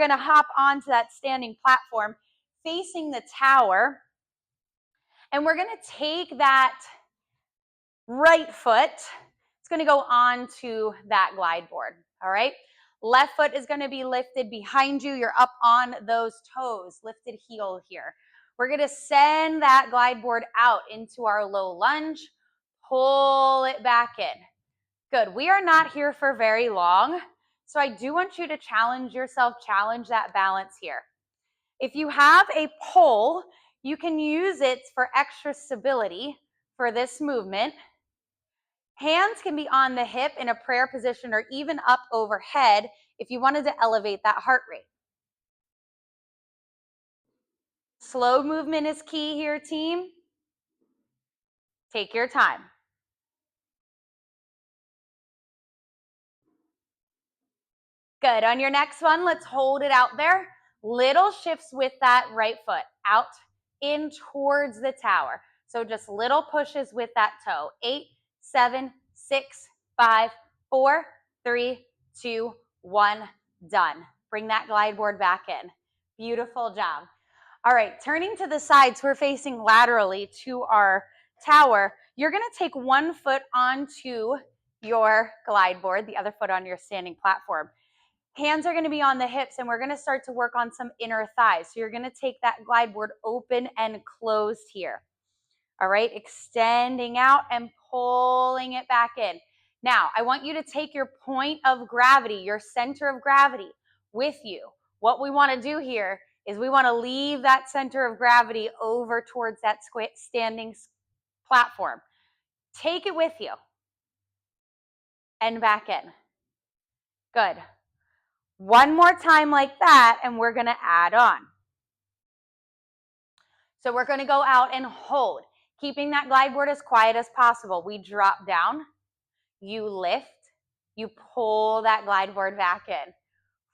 We're going to hop onto that standing platform facing the tower. And we're going to take that right foot. It's going to go onto that glide board. All right. Left foot is going to be lifted behind you. You're up on those toes, lifted heel here. We're going to send that glide board out into our low lunge. Pull it back in. Good. We are not here for very long. So I do want you to challenge yourself, challenge that balance here. If you have a pole, you can use it for extra stability for this movement. Hands can be on the hip in a prayer position or even up overhead if you wanted to elevate that heart rate. Slow movement is key here, team. Take your time. Good. On your next one, let's hold it out there. Little shifts with that right foot. Out, in towards the tower. So just little pushes with that toe. 8, 7, 6, 5, 4, 3, 2, 1. Done. Bring that glide board back in. Beautiful job. All right, turning to the sides, we're facing laterally to our tower. You're going to take one foot onto your glide board, the other foot on your standing platform. Hands are going to be on the hips, and we're going to start to work on some inner thighs. So you're going to take that glide board open and closed here. All right, extending out and pulling it back in. Now, I want you to take your point of gravity, your center of gravity with you. What we want to do here is we want to leave that center of gravity over towards that standing platform. Take it with you and back in. Good. One more time like that, and we're going to add on. So we're going to go out and hold, keeping that glide board as quiet as possible. We drop down, you lift, you pull that glide board back in.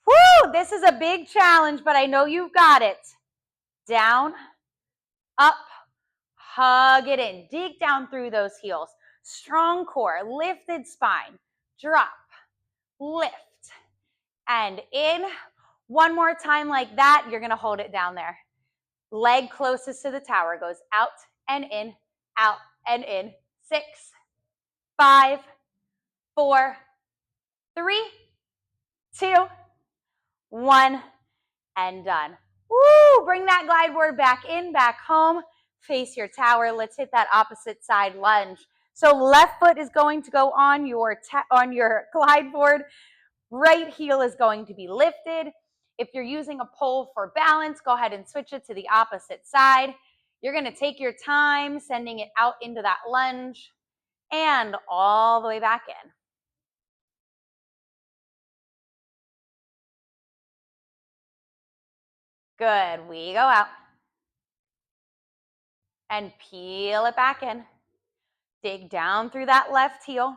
Woo! This is a big challenge, but I know you've got it. Down, up, hug it in. Dig down through those heels. Strong core, lifted spine. Drop, lift, and in. One more time like that. You're going to hold it down there. Leg closest to the tower goes out and in, out and in. 6, 5, 4, 3, 2, 1, and done. Woo! Bring that glide board back in, back home. Face your tower. Let's hit that opposite side lunge. So left foot is going to go on your glide board. Right heel is going to be lifted. If you're using a pole for balance, go ahead and switch it to the opposite side. You're going to take your time, sending it out into that lunge and all the way back in. Good. We go out and peel it back in. Dig down through that left heel.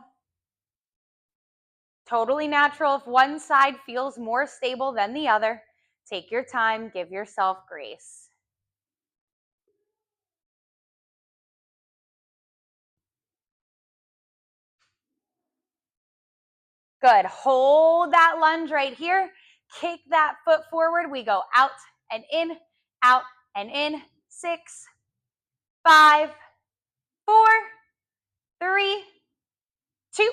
Totally natural if one side feels more stable than the other. Take your time. Give yourself grace. Good. Hold that lunge right here. Kick that foot forward. We go out and in, out and in. 6, 5, 4, 3, 2,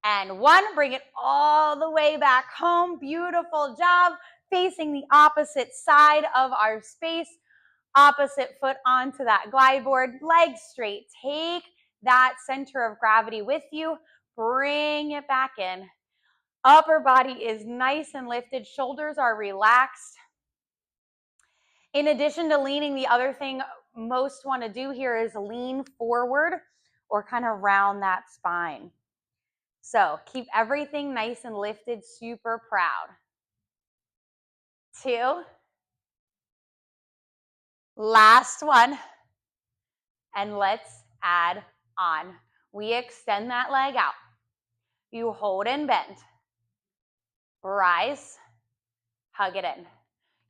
and 1. Bring it all the way back home. Beautiful job. Facing the opposite side of our space. Opposite foot onto that glide board. Legs straight. Take that center of gravity with you. Bring it back in. Upper body is nice and lifted. Shoulders are relaxed. In addition to leaning, the other thing most want to do here is lean forward or kind of round that spine. So keep everything nice and lifted, super proud. 2. Last one. And let's add on. We extend that leg out. You hold and bend. Rise. Hug it in.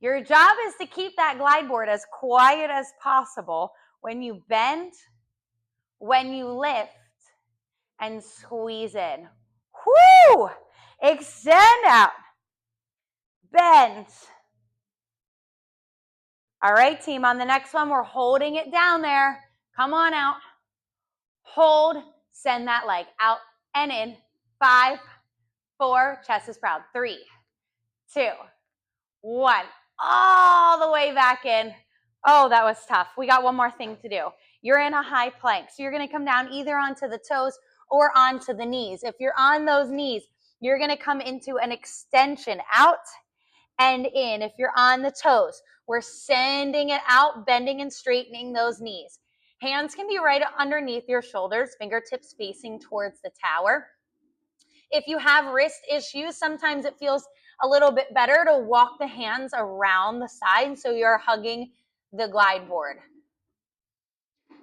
Your job is to keep that glide board as quiet as possible when you bend, when you lift, and squeeze in. Whoo! Extend out. bend. All right, team, on the next one, we're holding it down there. Come on out. Hold, send that leg out and in. 5, 4, chest is proud. 3, 2, 1. All the way back in. Oh, that was tough. We got one more thing to do. You're in a high plank. So you're going to come down either onto the toes or onto the knees. If you're on those knees, you're going to come into an extension out and in. If you're on the toes, we're sending it out, bending and straightening those knees. Hands can be right underneath your shoulders, fingertips facing towards the tower. If you have wrist issues, sometimes it feels a little bit better to walk the hands around the side so you're hugging the glide board.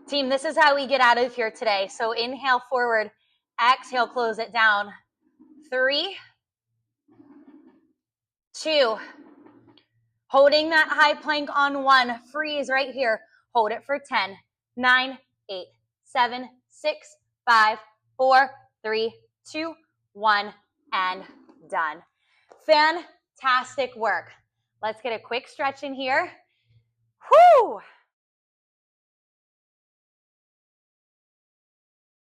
Team, this is how we get out of here today. So inhale forward, exhale, close it down. 3, 2, holding that high plank on 1, freeze right here. Hold it for 10, 9, 8, 7, 6, 5, 4, 3, 2, 1, and done. Fantastic work. Let's get a quick stretch in here. Whoo!